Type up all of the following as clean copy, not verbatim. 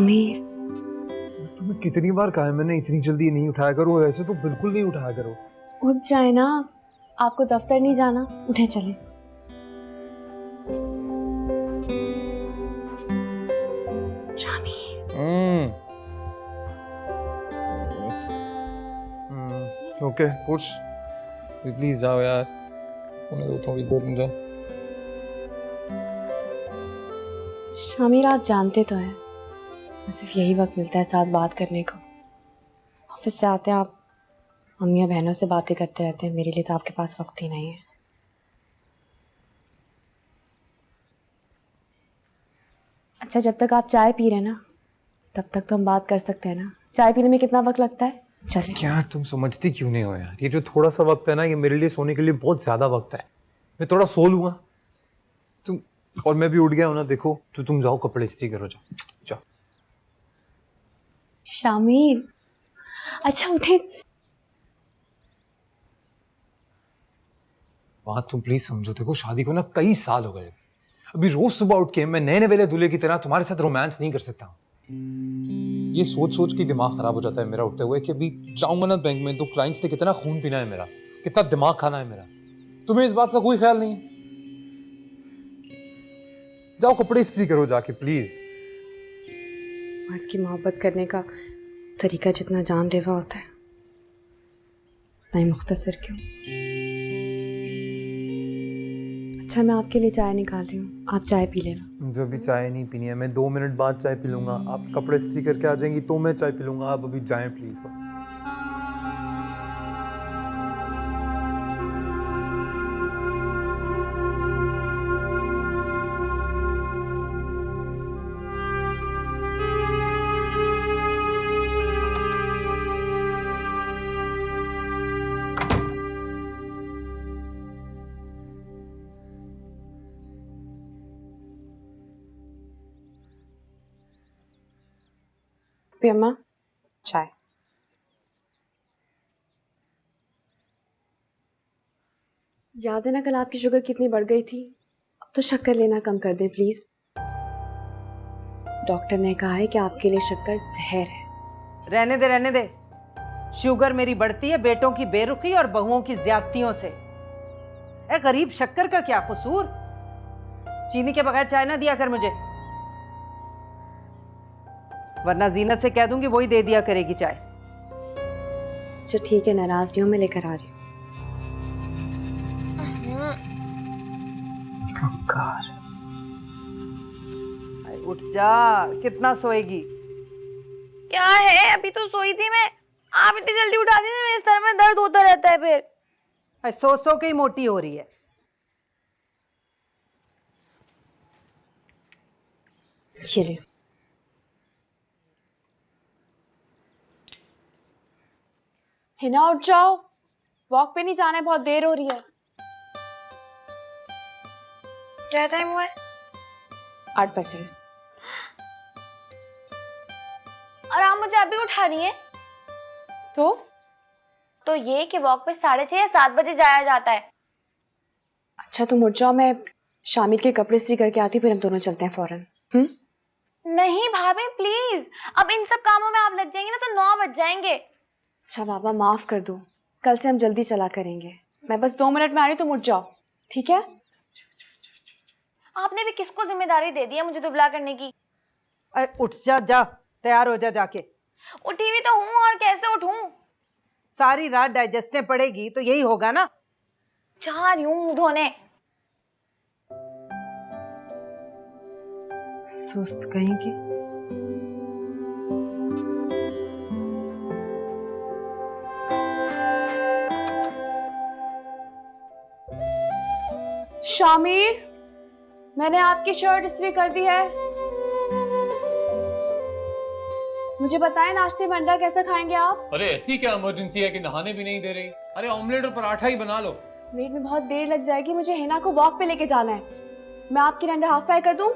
शामिर, तुम्हें कितनी बार कहा है मैंने इतनी जल्दी नहीं उठाया करो, ऐसे तो बिल्कुल नहीं उठाया करो। उठ जाए ना, आपको दफ्तर नहीं जाना, उठे चले। शामिर, ओके पुश, प्लीज जाओ यार, उन्हें दो थोड़ी देर में जाओ। शामिर आप जानते तो हैं सिर्फ यही वक्त मिलता है साथ बात करने को। ऑफिस से आते हैं आप अम्मी बहनों से बातें करते रहते हैं, मेरे लिए तो आपके पास वक्त ही नहीं है। अच्छा, जब तक आप चाय पी रहे हैं ना तब तक तो हम बात कर सकते हैं ना। चाय पीने में कितना वक्त लगता है? चलिए। क्या तुम समझती क्यों नहीं हो यार, ये जो थोड़ा सा वक्त है ना, ये मेरे लिए सोने के लिए बहुत ज्यादा वक्त है। मैं थोड़ा सो लूंगा, तुम और मैं भी उठ गया हूं ना, देखो तो तुम जाओ कपड़े इस्त्री करो, जाओ जाओ। शामिर, अच्छा उठे। बात तुम प्लीज समझो, देखो शादी को ना कई साल हो गए, अभी रोज सुबह उठ के मैं नए नवेले दूल्हे की तरह तुम्हारे साथ रोमांस नहीं कर सकता। ये सोच सोच के दिमाग खराब हो जाता है मेरा उठते हुए कि अभी जाऊंगा ना बैंक में तो क्लाइंट्स ने कितना खून पीना है मेरा, कितना दिमाग खाना है मेरा। तुम्हें इस बात का कोई ख्याल नहीं है? जाओ कपड़े इस्त्री करो जाके प्लीज। मर्द की मोहब्बत करने का तरीका जितना जानलेवा होता है उतना ही मुख्तसर क्यों। अच्छा, मैं आपके लिए चाय निकाल रही हूँ, आप चाय पी लेना। मुझे अभी चाय नहीं पीनी है, मैं 2 मिनट बाद चाय पी लूंगा। आप कपड़े इस्त्री करके आ जाएंगी तो मैं चाय पी लूंगा, आप अभी जाएं प्लीज बस। अम्मा चाय। याद है ना कल आपकी शुगर कितनी बढ़ गई थी? अब तो शक्कर लेना कम कर दे प्लीज। डॉक्टर ने कहा है कि आपके लिए शक्कर जहर है। रहने दे। शुगर मेरी बढ़ती है बेटों की बेरुखी और बहुओं की ज्यादतियों से। ए गरीब, शक्कर का क्या कसूर? चीनी के बगैर चाय ना दिया कर मुझे, वरना जीनत से कह दूंगी वही दे दिया करेगी चाय। अच्छा ठीक है, नाराज नहीं हूँ, मैं लेकर आ रही हूँ। उठ जा, कितना सोएगी? क्या है, अभी तो सोई थी मैं। आप इतनी जल्दी उठा दी, मेरे सर में दर्द होता रहता है फिर। सो सो के ही मोटी हो रही है। चलिए। हिना उठ जाओ, वॉक पे नहीं जाना है, बहुत देर हो रही है। क्या टाइम हुआ है? 8 बजे। और आप मुझे अभी उठा रही हैं? तो ये कि वॉक पे 6:30 या 7 बजे जाया जाता है। अच्छा तुम उठ जाओ, मैं शामिर के कपड़े इस्त्री करके आती हूँ, फिर हम दोनों चलते हैं फौरन। नहीं भाभी प्लीज, अब इन सब कामों में आप लग जाएंगे ना तो 9 बज जाएंगे। अच्छा बाबा माफ कर दो, कल से हम जल्दी चला करेंगे। मैं बस 2 मिनट में आ रही हूँ, तुम उठ जाओ ठीक है? आपने भी किसको जिम्मेदारी दे दी है मुझे दुबला करने की? उठ जा, जा तैयार हो जा जाके। उठी हुई तो हूँ, और कैसे उठूं? सारी रात डाइजेस्टने पड़ेगी तो यही होगा ना। जा रही हूँ मुंह धोने। सुस्त कहीं की। शामिर, मैंने आपकी शर्ट इस्त्री कर दी है। मुझे बताएं नाश्ते में अंडा कैसे खाएंगे आप? अरे ऐसी क्या इमरजेंसी है कि नहाने भी नहीं दे रही? अरे ऑमलेट और पराठा ही बना लो। वेट में बहुत देर लग जाएगी, मुझे हिना को वॉक पे लेके जाना है। मैं आपके लिए अंडा हाफ फ्राई कर दूं?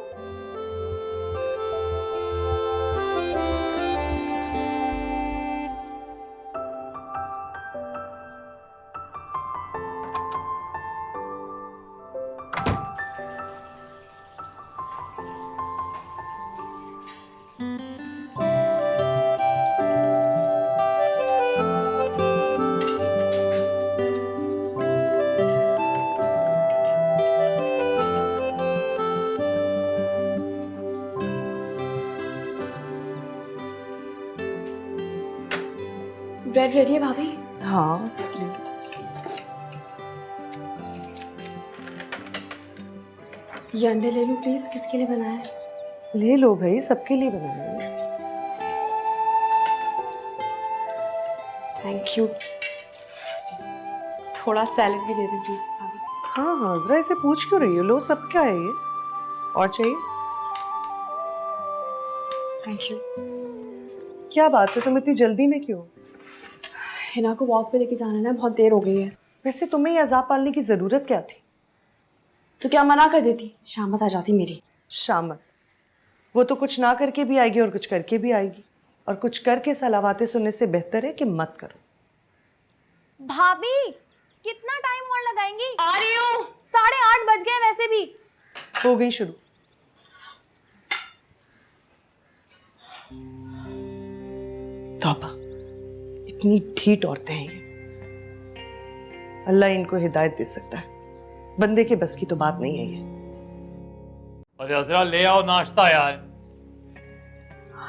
ब्रेड रेडी है भाभी? हाँ ये अंडे ले लूं प्लीज, किसके लिए बनाया है? ले लो भाई, सबके लिए बनाया है। Thank you. थोड़ा सैलेड भी दे दे प्लीज भाभी। हाँ हाँ, जरा इसे पूछ क्यों रही हो? लो, सब क्या है ये? और चाहिए? Thank you. क्या बात है, तुम इतनी जल्दी में क्यों? हिना को वॉक पे लेके जाना है ना, बहुत देर हो गई है। वैसे तुम्हें ये अज़ाब पालने की जरूरत क्या थी? तो क्या मना कर देती, शामत आ जाती मेरी। शामत वो तो कुछ ना करके भी आएगी और कुछ करके भी आएगी, और कुछ करके सलावातें सुनने से बेहतर है कि मत करो। भाभी कितना टाइम और लगाएंगी? आ रही हूँ। 8:30 बज गए वैसे भी। हो गई शुरू। तौबा, इतनी ढीठ औरतें हैं ये। अल्लाह इनको हिदायत दे सकता है, बंदे के बस की तो बात नहीं है ये। अरे अजरा ले आओ नाश्ता यार।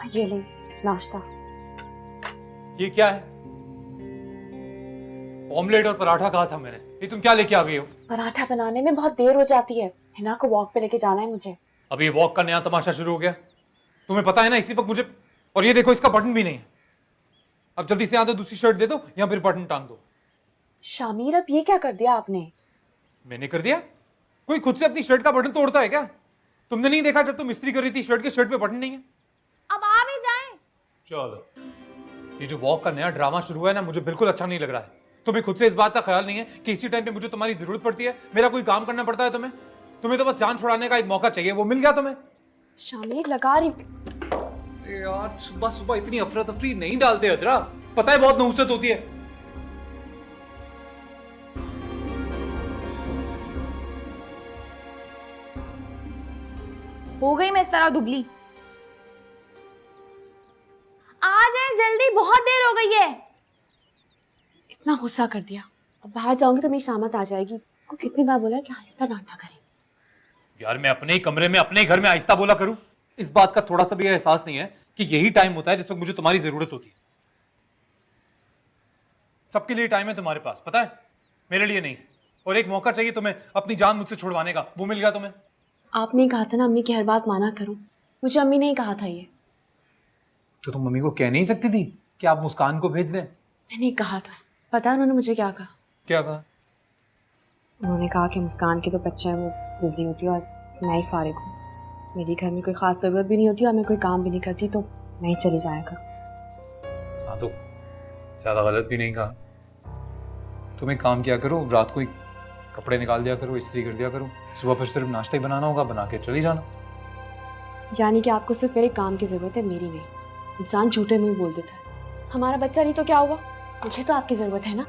ये लो नाश्ता। ये क्या है? ऑमलेट और पराठा कहा था मैंने, ये तुम क्या लेके आ गई हो? पराठा बनाने में बहुत देर हो जाती है, हिना को वॉक पे लेके जाना है मुझे। अभी ये वॉक का नया तमाशा शुरू हो गया, तुम्हें पता है ना इसी वक्त मुझे। और ये देखो, इसका बटन भी नहीं है। अब जल्दी से यहाँ तो दूसरी शर्ट दे दो या फिर बटन टांग दो। शामिर अब ये क्या कर दिया आपने? मैंने कर दिया? कोई खुद से अपनी शर्ट का बटन तोड़ता है क्या? तुमने नहीं देखा जब तुम इस्त्री कर रही थी शर्ट के, शर्ट पे बटन नहीं है? अब आ भी जाएं। चलो, ये जो वॉक का नया ड्रामा शुरू हुआ है ना, मुझे बिल्कुल अच्छा नहीं लग रहा है। तुम्हें खुद से इस बात का ख्याल नहीं है कि इसी टाइम पे मुझे तुम्हारी जरूरत पड़ती है, मेरा कोई काम करना पड़ता है तुम्हें। तुम्हें तो बस जान छुड़ाने का एक मौका चाहिए, वो मिल गया तुम्हें। शामिर लगा रही। यार सुबह सुबह इतनी अफरा तफरी नहीं डालते अजरा, पता है बहुत नहुसत होती है। हो गई मैं इस तरह दुबली। आ जाए जल्दी, बहुत देर हो गई है। इतना गुस्सा कर दिया, अब बाहर जाऊंगी तो मेरी शामत आ जाएगी। को कितनी बार बोला कि आहिस्ता डांटा करें। यार मैं अपने ही कमरे में अपने ही घर में आहिस्ता बोला करूं? इस बात का थोड़ा सा भी एहसास नहीं है कि यही टाइम होता है जिस वक्त मुझे तुम्हारी जरूरत होती है। सबके लिए टाइम है तुम्हारे पास, पता है, मेरे लिए नहीं। और एक मौका चाहिए तुम्हें अपनी जान मुझसे छुड़वाने का, वो मिल गया तुम्हें। आपने कहा था ना अम्मी की हर बात माना करूं, मुझे अम्मी ने ही कहा था ये। तो तुम मम्मी को कह नहीं सकती थी कि आप मुस्कान को भेज दें? मैंने कहा था, पता है उन्होंने मुझे क्या कहा? क्या कहा? उन्होंने कहा कि मुस्कान के तो बच्चे हैं, वो बिजी होती है और मैं ही फारिग हूँ। मेरी घर में कोई ख़ास ज़रूरत भी नहीं होती और मैं कोई काम भी नहीं करती, तो मैं ही चली जाया करूँ। हाँ तो ज़्यादा गलत भी नहीं कहा। तुम एक काम किया करो, रात को ही कपड़े निकाल दिया करो, इस्त्री कर दिया करो, सुबह फिर सिर्फ नाश्ता ही बनाना होगा, बना के चली जाना। यानी कि आपको सिर्फ मेरे काम की ज़रूरत है, मेरी नहीं। इंसान झूठे मुँह बोल देता है। हमारा बच्चा नहीं तो क्या हुआ, मुझे तो आपकी ज़रूरत है ना।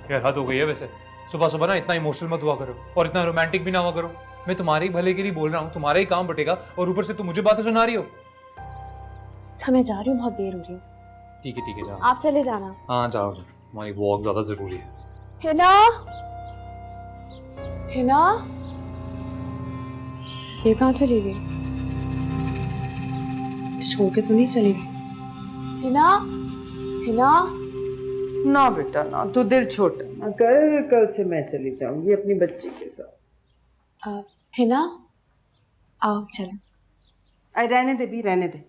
खैर हद हो गई है वैसे, सुबह सुबह ना इतना इमोशनल मत हुआ करो और इतना रोमांटिक भी ना हुआ करो। मैं तुम्हारे ही भले के लिए बोल रहा हूँ, तुम्हारा ही काम बटेगा और ऊपर से तुम मुझे बातें सुना रही हो। अच्छा मैं जा रही हूँ, बहुत देर हो रही है। ठीक है जाओ। आप चले जाना। हाँ जाओ, तुम्हारी वॉक ज़्यादा ज़रूरी है। हिना, हिना, ये कहाँ चली गई? छोड़ के तो नहीं चली गई? हिना, हिना। ना बेटा ना, तू दिल छोटा ना कर, कल से मैं चली जाऊंगी अपनी बच्ची के साथ। हिना, आओ चलें। अरे रहने दे भी, रहने दे।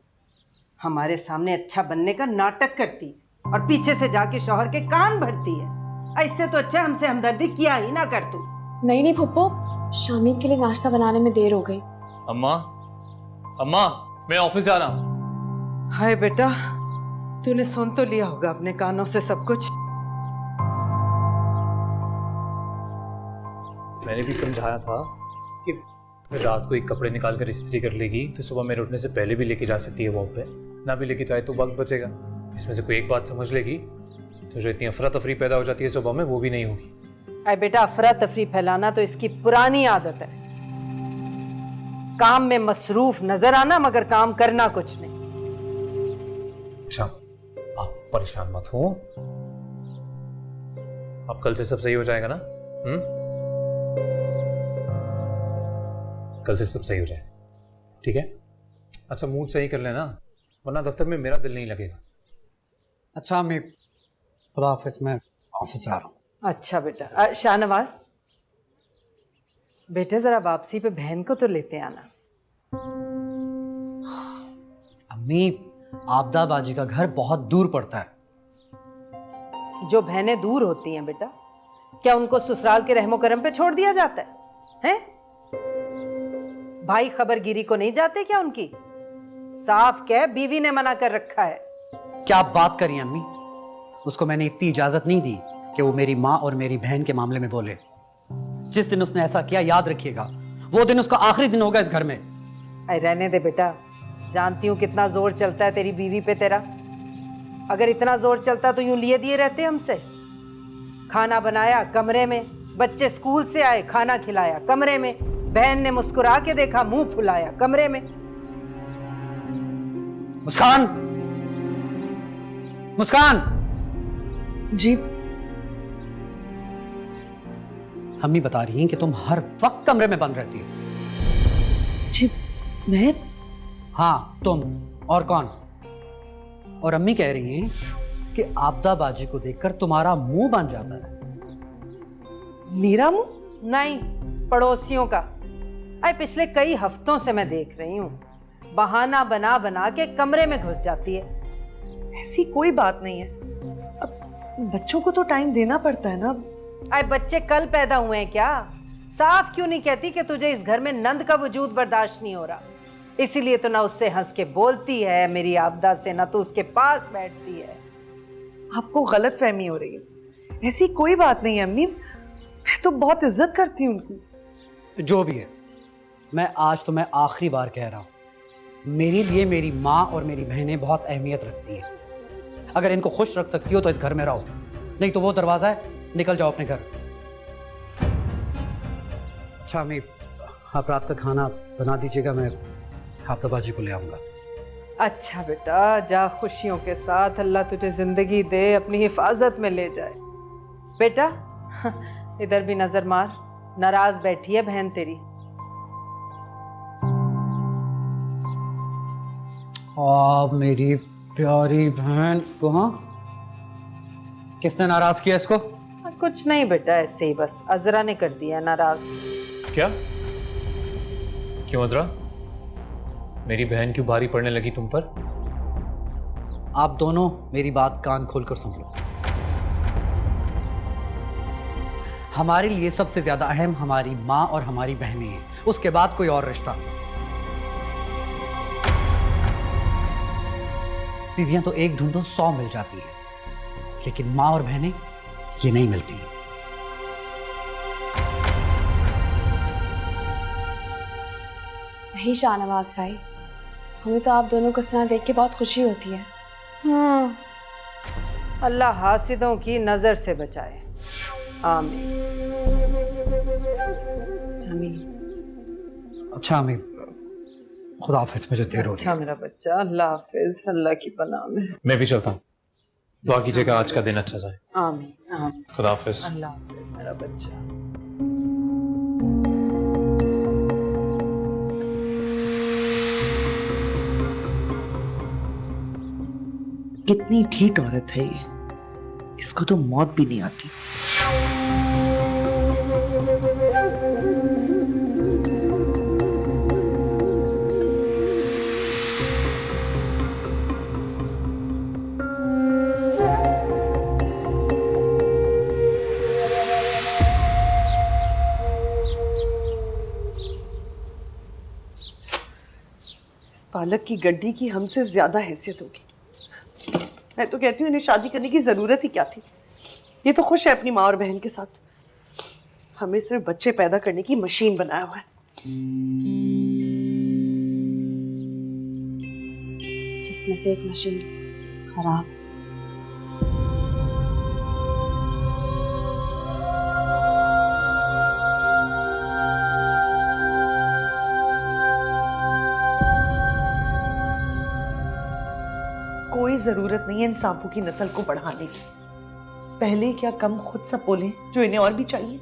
हमारे सामने अच्छा बनने का नाटक करती है और पीछे से जाके शौहर के कान भरती है। ऐसे तो अच्छा हमसे हमदर्दी किया ही ना कर तू। नहीं नहीं फुप्पो, शामिर के लिए नाश्ता बनाने में देर हो गई। अम्मा, अम्मा, मैं ऑफिस जा रहा हूँ। हाय बेटा, तूने सुन तो लिया होगा अपने कानों से सब कुछ। मैंने भी समझाया था कि रात को एक कपड़े निकाल कर इस्त्री कर लेगी तो सुबह मेरे उठने से पहले भी लेके जा सकती है वॉक पे। ना भी लेके जाए तो वक्त बचेगा। इसमें से कोई एक बात समझ लेगी तो जो इतनी अफरा तफरी पैदा हो जाती है सुबह में, वो भी नहीं होगी। अरे बेटा, अफरा तफरी फैलाना तो इसकी पुरानी आदत है। काम में मसरूफ नजर आना मगर काम करना कुछ नहीं। अच्छा, आप परेशान मत हो, अब कल से सब सही हो जाएगा ना? कल से सब सही हो जाएगा, ठीक है? अच्छा मूड सही कर लेना, वरना दफ्तर में मेरा दिल नहीं लगेगा। अच्छा मैं खुदा हाफिज, मैं ऑफिस जा रहा हूँ। अच्छा बेटा। शाहनवाज, बेटे जरा वापसी पे बहन को तो लेते आना। अम्मी, आपदा बाजी का घर बहुत दूर पड़ता है। जो बहनें दूर होती हैं बेटा, क्या उनको ससुराल के रहमो करम पे छोड़ दिया जाता है? हैं? भाई खबरगिरी को नहीं जाते क्या उनकी? साफ कह, बीवी ने मना कर रखा है। क्या आप बात करी अम्मी? उसको मैंने इतनी इजाजत नहीं दी कि वो मेरी माँ और मेरी बहन के मामले में बोले। जिस दिन उसने ऐसा किया, याद रखिएगा, वो दिन उसका आखिरी दिन होगा इस घर में। अरे रहने दे बेटा, जानती हूं कितना जोर चलता है तेरी बीवी पे तेरा। अगर इतना जोर चलता तो यूं लिए दिए रहते हमसे। खाना बनाया कमरे में, बच्चे स्कूल से आए खाना खिलाया कमरे में, बहन ने मुस्कुरा के देखा मुंह फुलाया कमरे में। मुस्कान, मुस्कान जी। अम्मी बता रही हैं कि तुम हर वक्त कमरे में बंद रहती हो। जी मैं? हाँ तुम, और कौन? और अम्मी कह रही हैं कि आपदा बाजी को देखकर तुम्हारा मुंह बन जाता है। मेरा मुंह? नहीं, पड़ोसियों का। अरे पिछले कई हफ्तों से मैं देख रही हूँ, बहाना बना बना के कमरे में घुस जाती है। ऐसी कोई बात नहीं है, अब बच्चों को तो टाइम देना पड़ता है ना। अरे बच्चे कल पैदा हुए हैं क्या? साफ क्यों नहीं कहती कि तुझे इस घर में नंद का वजूद बर्दाश्त नहीं हो रहा? इसीलिए तो ना उससे हंस के बोलती है मेरी आपदा से, ना तो उसके पास बैठती है। आपको गलत फहमी हो रही है, ऐसी कोई बात नहीं है अम्मी, मैं तो बहुत इज्जत करती हूँ उनकी। जो भी है, मैं आज तुम्हें आखिरी बार कह रहा हूं, मेरे लिए मेरी माँ और मेरी बहनें बहुत अहमियत रखती हैं। अगर इनको खुश रख सकती हो तो इस घर में रहो, नहीं तो वो दरवाजा है, निकल जाओ अपने घर। अच्छा अम्मी, आप रात का खाना बना दीजिएगा, मैं आपदा बाजी को ले आऊँगा। अच्छा बेटा, जा खुशियों के साथ, अल्लाह तुझे जिंदगी दे, अपनी हिफाजत में ले जाए। बेटा इधर भी नजर मार, नाराज बैठी है बहन तेरी। मेरी प्यारी बहन कहाँ? किसने नाराज किया इसको? कुछ नहीं बेटा, ऐसे ही बस अजरा ने कर दिया नाराज। क्या? क्यों अजरा? मेरी बहन क्यों भारी पड़ने लगी तुम पर? आप दोनों मेरी बात कान खोलकर सुन लो। हमारे लिए सबसे ज्यादा अहम हमारी माँ और हमारी बहनें हैं, उसके बाद कोई और रिश्ता। बीवियां तो एक ढूंढो 100 मिल जाती है, लेकिन माँ और बहनें ये नहीं मिलती। नहीं शाहनवाज भाई, हमें तो आप दोनों को इस तरह देख के बहुत खुशी होती है। अल्लाह हासिदों की नजर से बचाए, आमीन आमीन। अच्छा अम्मी, खुदा हाफिज, मुझे देर हो रही अच्छा है। मेरा बच्चा, अल्लाह हाफिज, अल्लाह की पनाह में। मैं भी चलता हूँ, दुआ कीजिएगा आज का दिन अच्छा जाए। आमीन आमीन। खुदा हाफिज। अल्लाह हाफिज मेरा बच्चा। कितनी ढीठ औरत है ये, इसको तो मौत भी नहीं आती। इस पालक की गड्डी की हमसे ज्यादा हैसियत होगी। मैं तो कहती हूँ इन्हें शादी करने की जरूरत ही क्या थी। ये तो खुश है अपनी माँ और बहन के साथ, हमें सिर्फ बच्चे पैदा करने की मशीन बनाया हुआ है। जिसमें से एक मशीन खराब। कोई जरूरत नहीं है इन सांपों की नस्ल को बढ़ाने की। पहले क्या कम खुद सब बोले जो इन्हें और भी चाहिए।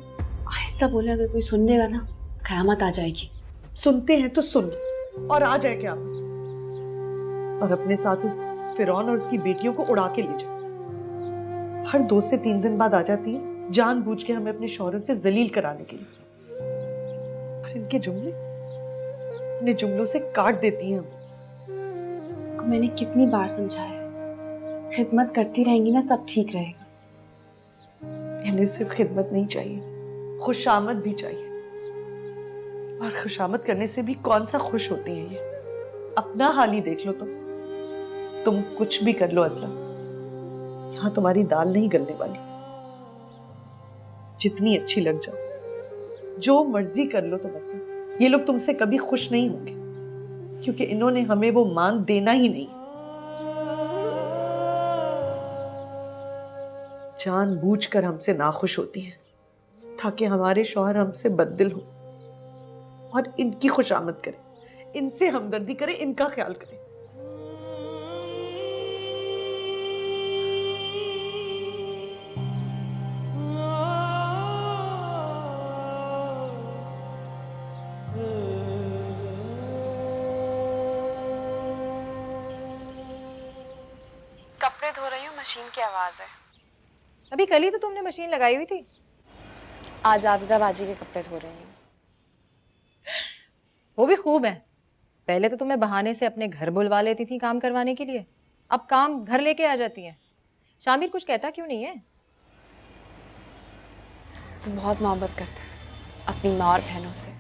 आहिस्ता बोले, अगर कोई सुन लेगा ना कयामत आ जाएगी। सुनते हैं तो सुन, और आ जाए क्या, और अपने साथ इस फिरौन और उसकी बेटियों को उड़ा के ले जाए। हर 2 से 3 दिन बाद आ जाती है जानबूझ के हमें अपने शौहरों से जलील कराने के लिए। और इनके जुमले, इन्हें जुमलों से काट देती हैं हमें। को मैंने कितनी बार समझाया है, खिदमत करती रहेंगी ना सब ठीक रहेगा। इन्हें सिर्फ खिदमत नहीं चाहिए, खुशामद भी चाहिए। और खुशामद करने से भी कौन सा खुश होती हैं ये। अपना हाल ही देख लो तुम कुछ भी कर लो असलम, यहाँ तुम्हारी दाल नहीं गलने वाली। जितनी अच्छी लग जाओ, जो मर्जी कर लो तुम असलम, ये लोग तुमसे कभी खुश नहीं होंगे, क्योंकि इन्होंने हमें वो मान देना ही नहीं। जानबूझकर हमसे नाखुश होती हैं ताकि हमारे शौहर हमसे बददिल हो और इनकी खुशामद करें, इनसे हमदर्दी करें, इनका ख्याल करें। कपड़े धो रही हूँ, मशीन की आवाज है। अभी कल ही तो तुमने मशीन लगाई हुई थी। आज आबिदा बाजी के कपड़े धो रही हूँ। वो भी खूब है। पहले तो तुम्हें बहाने से अपने घर बुलवा लेती थी काम करवाने के लिए, अब काम घर लेके आ जाती है। शामिर कुछ कहता क्यों नहीं है? वो बहुत मोहब्बत करते हैं अपनी माँ और बहनों से।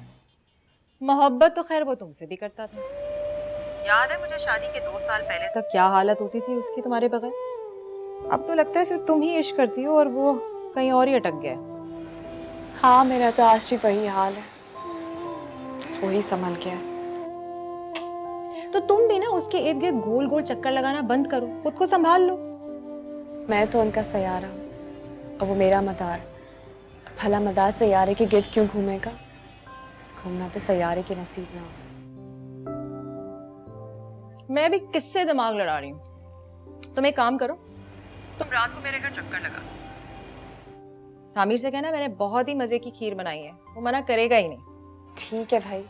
मोहब्बत तो खैर वो तुमसे भी करता था। याद है मुझे शादी के 2 साल पहले तक क्या हालत होती थी उसकी तुम्हारे बगैर। अब तो लगता है सिर्फ तुम ही इश्क करती हो और वो कहीं और ही अटक गया है। हाँ, मेरा तो आज भी वही हाल है, बस वही संभल गया। तो तुम भी ना उसके इर्द गिर्द गोल गोल चक्कर लगाना बंद करो, खुद को संभाल लो। मैं तो उनका सैयारा हूँ और वो मेरा मदार। भला मदार सैयारे के गिर्द क्यों घूमेगा? घूमना तो सैयारे के नसीब में होता। मैं भी किससे दिमाग लड़ा रही हूँ? तुम एक काम करो, तुम रात को मेरे घर चक्कर लगा। शामिर से कहना मैंने बहुत ही मजे की खीर बनाई है, वो मना करेगा ही नहीं। ठीक है भाई,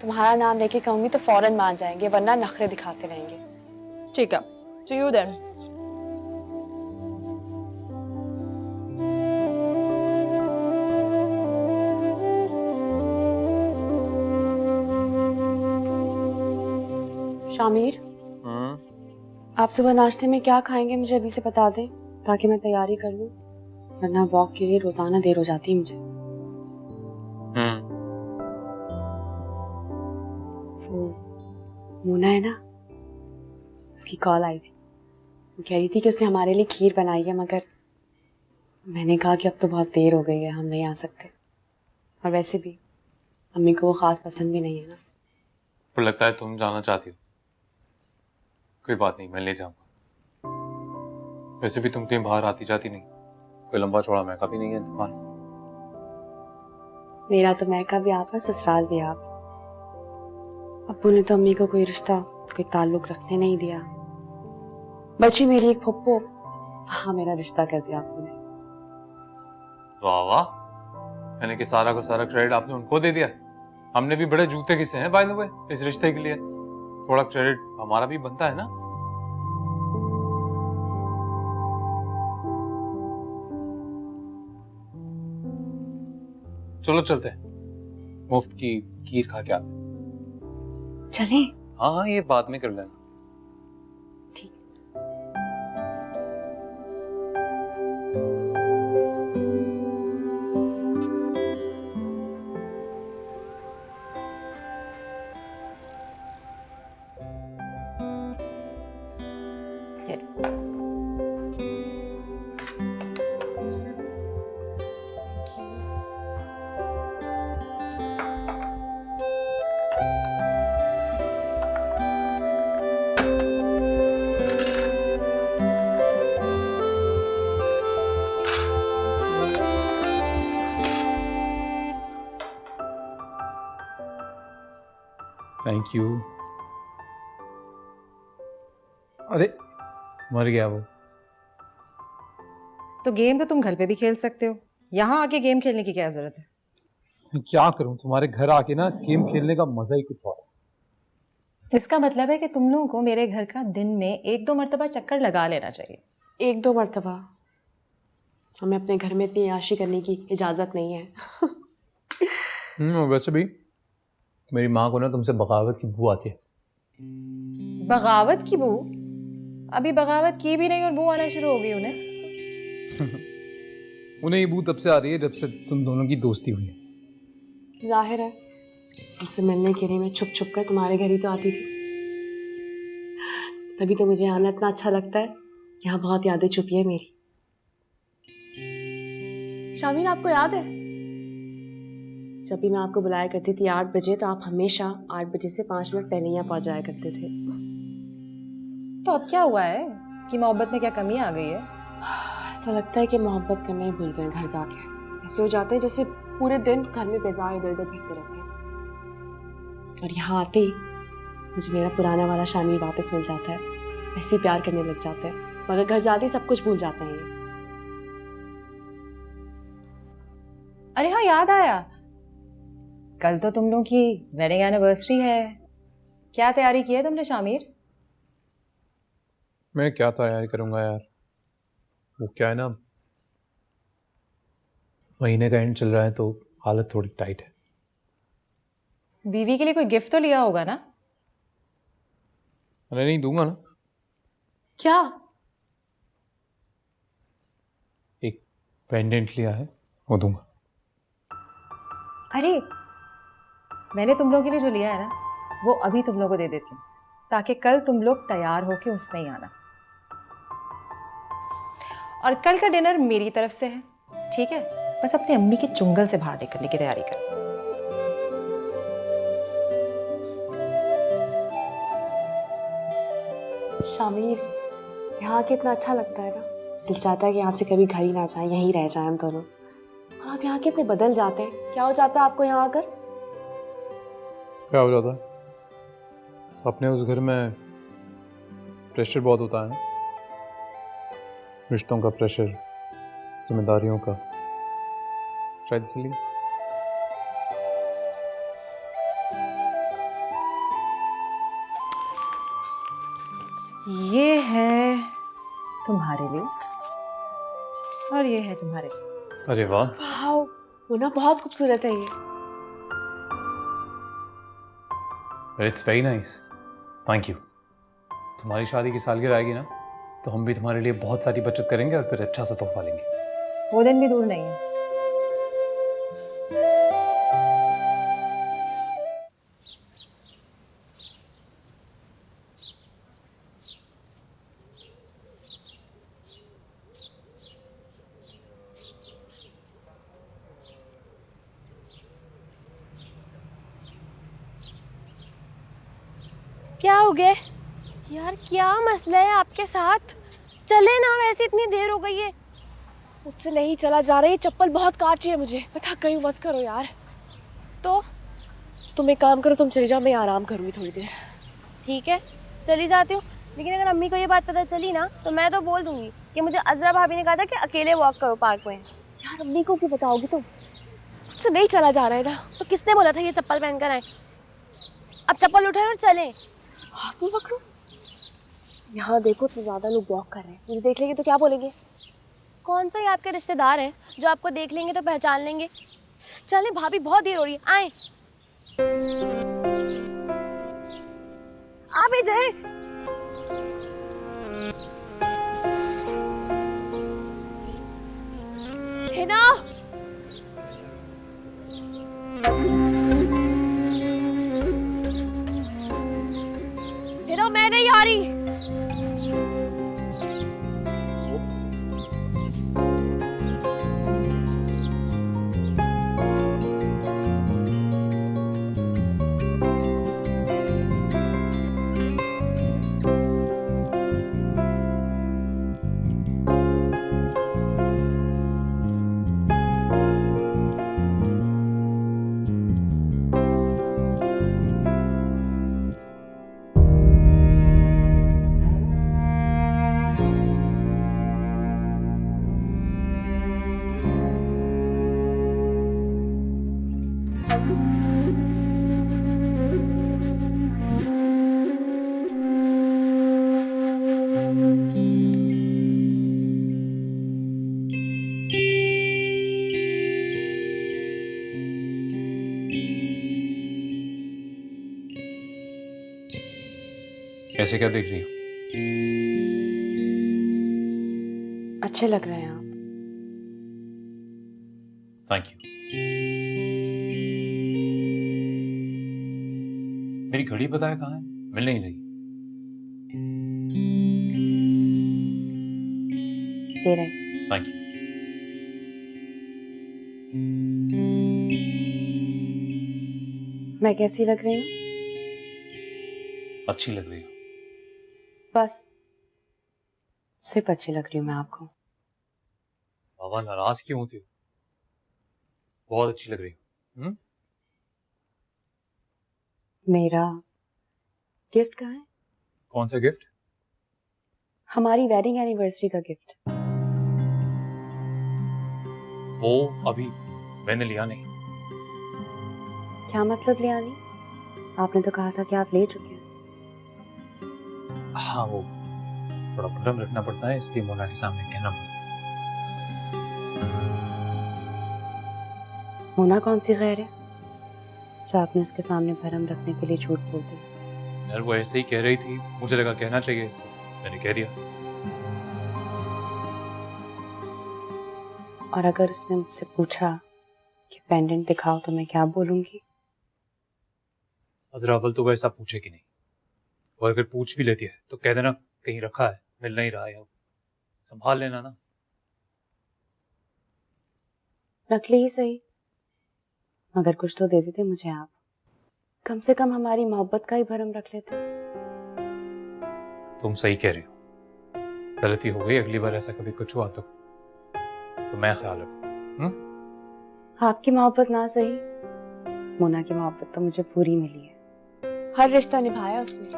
तुम्हारा नाम लेके कहूंगी तो फौरन मान जाएंगे, वरना नखरे दिखाते रहेंगे। ठीक है, see you then। शामिर, आप सुबह नाश्ते में क्या खाएंगे मुझे अभी से बता दें ताकि मैं तैयारी कर लूं, वरना वॉक के लिए रोजाना देर हो जाती है मुझे। वो मोना है ना, उसकी कॉल आई थी। वो कह रही थी कि उसने हमारे लिए खीर बनाई है, मगर मैंने कहा कि अब तो बहुत देर हो गई है, हम नहीं आ सकते। और वैसे भी अम्मी को वो खास पसंद भी नहीं है ना। पर लगता है तुम जाना चाहती हो। कोई बात नहीं, मैं ले जाऊंगा। वैसे भी तुम कहीं बाहर आती जाती नहीं, कोई लंबा चौड़ा मैका भी नहीं है तुम्हारा। मेरा तो मैका भी आप है, ससुराल भी आप। अब्बू ने तो अम्मी को कोई रिश्ता, कोई ताल्लुक रखने नहीं दिया। बची मेरी एक फुप्पो, वहां मेरा रिश्ता कर दिया अब्बू ने। वाह वाह, यानी कि सारा का सारा क्रेडिट आपने उनको दे दिया। हमने भी बड़े जूते किसे हैं बाय द वे इस रिश्ते के लिए। थोड़ा क्रेडिट हमारा भी बनता है ना। चलो चलते हैं, मुफ्त की खीर खा के आते हैं। चले? हाँ हाँ, ये बाद में कर लेना। ठीक। Thank you. अरे मर गया वो। तो गेम तो तुम घर पे भी खेल सकते हो, यहाँ आके गेम खेलने की क्या जरूरत है? मैं क्या करूं, तुम्हारे घर आके ना गेम खेलने का मजा ही कुछ और है। इसका मतलब है कि तुम लोगों को मेरे घर का दिन में 1-2 मरतबा चक्कर लगा लेना चाहिए। 1-2 मरतबा हमें अपने घर में इतनी याशी करने की इजाज़त नहीं है। वैसे भी मेरी माँ को ना तुमसे बगावत की बू आती है। बगावत की बू? अभी बगावत की भी नहीं और बू आना शुरू हो गई उन्हें। उन्हें ये बू तब से आ रही है जब से तुम दोनों की दोस्ती हुई है। जाहिर है, उनसे मिलने के लिए मैं छुप छुप कर तुम्हारे घर ही तो आती थी। तभी तो मुझे आना इतना अच्छा लगता है। यहाँ बहुत यादें छुपी है मेरी। शामीर, आपको याद है जब भी मैं आपको बुलाया करती थी 8 बजे, तो आप हमेशा 8 बजे से 5 मिनट पहले यहाँ पहुँच जाया करते थे। तो अब क्या हुआ है? इसकी मोहब्बत में क्या कमी आ गई है? ऐसा लगता है कि मोहब्बत करना ही भूल गए घर जाके। ऐसे हो जाते हैं जैसे पूरे दिन घर में बेजार इधर उधर फिरते रहते हैं, और यहाँ आते ही मुझे मेरा पुराना वाला शामीर वापस मिल जाता है। ऐसे ही प्यार करने लग जाते हैं, मगर घर जाते ही सब कुछ भूल जाते हैं ये। अरे हाँ, याद आया, कल तो तुम लोगों की वेडिंग एनिवर्सरी है। क्या तैयारी की है तुमने शामीर? मैं क्या तैयारी करूँगा यार, वो क्या है ना, महीने का एंड चल रहा है तो हालत थोड़ी टाइट है। बीवी के लिए कोई गिफ्ट तो लिया होगा ना? अरे नहीं दूंगा ना, क्या? एक पेंडेंट लिया है वो दूंगा। अरे मैंने तुम लोगों के लिए जो लिया है ना, वो अभी तुम लोगों को दे देती हूँ, ताकि कल तुम लोग तैयार होके उसमें ही आना। और कल का डिनर मेरी तरफ से है, ठीक है? बस अपनी अम्मी के चुंगल से बाहर निकलने की तैयारी कर। शामीर, यहाँ कितना अच्छा लगता है ना। दिल चाहता है कि यहाँ से कभी घर ही ना जाए, यहीं रह जाए हम दोनों। और आप यहाँ कितने बदल जाते हैं। क्या हो जाता है आपको यहाँ आकर? क्या हो जाता है? अपने उस घर में प्रेशर बहुत होता है ना, रिश्तों का प्रेशर, जिम्मेदारियों का, शायद इसलिए। ये है तुम्हारे लिए और ये है तुम्हारे लिए। अरे वाह, वाओ, वो ना बहुत खूबसूरत है ये। It's very nice, thank you. तुम्हारी शादी की सालगिरह आएगी ना, तो हम भी तुम्हारे लिए बहुत सारी बचत करेंगे और फिर अच्छा सा तोहफा लेंगे। वो दिन भी दूर नहीं है। क्या हो गया यार? क्या मसला है आपके साथ? चले ना, वैसे इतनी देर हो गई है। मुझसे नहीं चला जा रहा है, ये चप्पल बहुत काट रही है मुझे। मैं थक गई हूँ, बस करो यार। तो तुम एक काम करो, तुम चले जाओ, मैं आराम करूँगी थोड़ी देर। ठीक है, चली जाती हूँ, लेकिन अगर अम्मी को ये बात पता चली ना, तो मैं तो बोल दूंगी कि मुझे अजरा भाभी ने कहा था कि अकेले वॉक करो पार्क में। यार अम्मी को क्यों बताओगी तुम? मुझसे नहीं चला जा रहा है ना। तो किसने बोला था ये चप्पल पहनकर आए? अब चप्पल उठाए और चलें। हाथ में पकड़ो। यहाँ देखो, इतने ज्यादा लोग वॉक कर रहे हैं, मुझे देख लेंगे तो क्या बोलेंगे? कौन सा ये आपके रिश्तेदार हैं जो आपको देख लेंगे तो पहचान लेंगे? चलें भाभी, बहुत देर हो रही है, आए। आप ही जाए। हिना, हिना, मैं नहीं आ रही। ऐसे क्या देख रही हो? अच्छे लग रहे हैं आप। Thank you. मेरी घड़ी पता है कहाँ है? मिल नहीं रही। ये रहे। Thank you. मैं कैसी लग रही हूँ? अच्छी लग रही हो। बस सिर्फ अच्छी लग रही हूँ मैं आपको। बाबा नाराज क्यों होती हो? बहुत अच्छी लग रही हो। मेरा गिफ्ट कहाँ है? कौन सा गिफ्ट? हमारी वेडिंग एनिवर्सरी का गिफ्ट। वो अभी मैंने लिया नहीं। क्या मतलब लिया नहीं? आपने तो कहा था कि आप ले चुके हैं। हाँ, वो थोड़ा भरम रखना पड़ता है, इसलिए मोना के सामने कहना पड़ता है। मोना कौन सी गैर है जो आपने उसके सामने भरम रखने के लिए झूठ बोल दिया? यार वो ऐसे ही कह रही थी, मुझे लगा कहना चाहिए, मैंने कह दिया। और अगर उसने मुझसे पूछा कि पेंडेंट दिखाओ तो मैं क्या बोलूंगी? अजरावल तो वैसा पूछेगी नहीं, और अगर पूछ भी लेती है तो कह देना कहीं रखा है, मिल नहीं रहा है, संभाल लेना ना। नकली ही सही, मगर कुछ तो दे देते मुझे आप। कम से कम हमारी मोहब्बत का ही भरम रख लेते। तुम सही कह रही हो, गलती हो गई, अगली बार ऐसा कभी कुछ हुआ तो मैं ख्याल रखूं। आपकी मोहब्बत ना सही, मोना की मोहब्बत तो मुझे पूरी मिली है। हर रिश्ता निभाया उसने।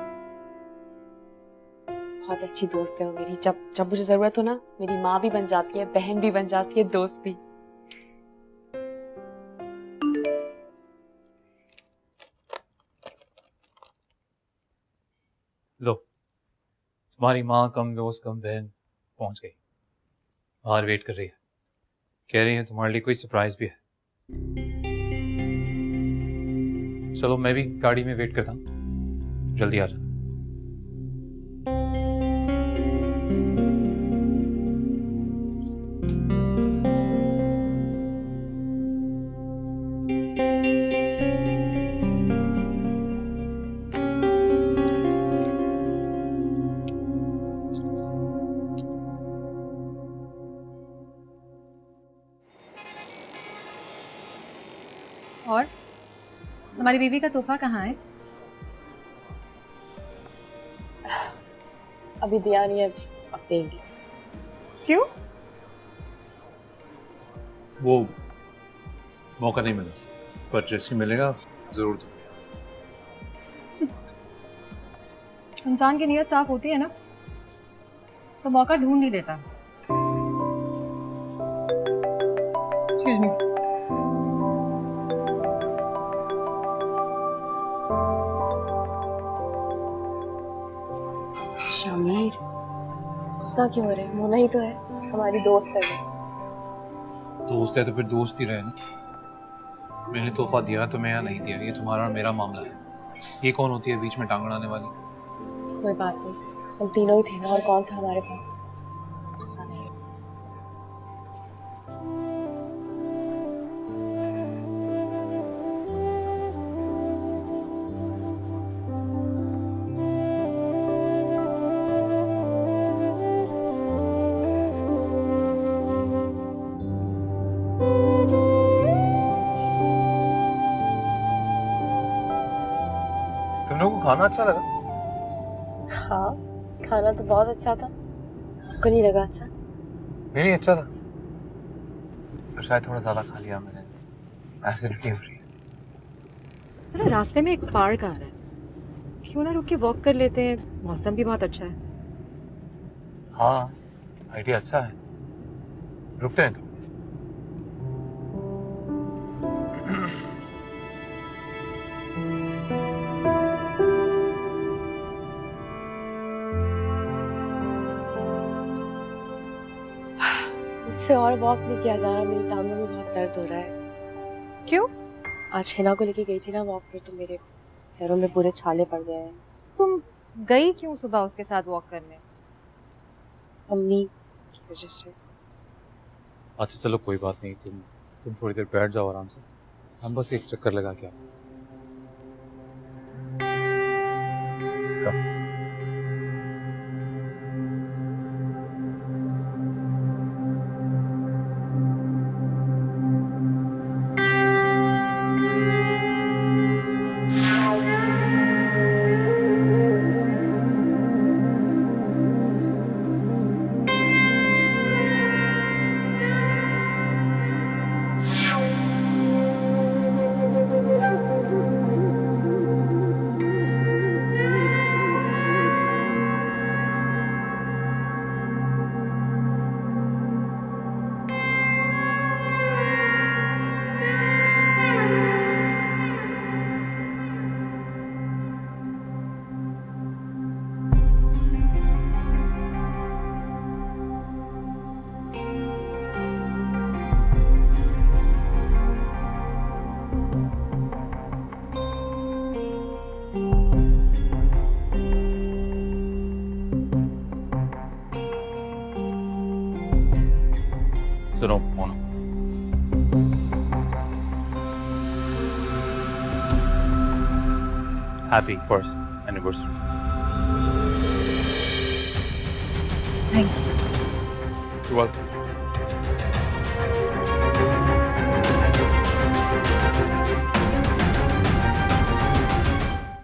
बहुत अच्छी दोस्त है वो मेरी। जब जब मुझे जरूरत हो ना, मेरी माँ भी बन जाती है, बहन भी बन जाती है, दोस्त भी। लो, तुम्हारी माँ कम दोस्त कम बहन पहुंच गई, बाहर वेट कर रही है, कह रही है तुम्हारे लिए कोई सरप्राइज भी है। चलो मैं भी गाड़ी में वेट करता हूँ, जल्दी आ जाना। और तुम्हारी बीवी का तोहफा कहाँ है? अभी दिया नहीं है, अब देंगे। क्यों? वो मौका नहीं मिला, पर जैसे मिलेगा जरूर दूंगा। इंसान की नीयत साफ होती है ना, तो मौका ढूंढ नहीं लेता। Excuse me. शमीर, गुस्सा क्यों हो रहे? मोना ही तो है, हमारी दोस्त है वो। दोस्त है तो फिर दोस्त ही रहे ना। मैंने तोहफा दिया तुम्हें या नहीं दिया, ये तुम्हारा और मेरा मामला है। ये कौन होती है बीच में टांग अड़ाने वाली? कोई बात नहीं, हम तीनों ही थे ना, और कौन था हमारे पास? गुस्सा नहीं। तुम लोगों को खाना अच्छा लगा? हाँ, खाना तो बहुत अच्छा था। आपको नहीं लगा अच्छा? नहीं अच्छा था, पर शायद थोड़ा ज्यादा खा लिया मैंने, एसिडिटी हो रही है। चलो, रास्ते में एक पार्क आ रहा है, क्यों ना रुक के वॉक कर लेते हैं, मौसम भी बहुत अच्छा है। हाँ, आइडिया अच्छा है, रुकते हैं तो। मुझसे और वॉक नहीं किया जा रहा, मेरी टांगों में बहुत दर्द हो रहा है। क्यों? आज हिना को लेके गई थी ना वॉक पे, तो मेरे पैरों में पूरे छाले पड़ गए हैं। तुम गई क्यों सुबह उसके साथ वॉक करने? अम्मी की वजह से। अच्छा चलो कोई बात नहीं, तुम थोड़ी देर बैठ जाओ आराम से, हम बस एक चक्कर लगा के आते हैं। Come. सुनो Mona, happy first anniversary. Thank you. You're welcome.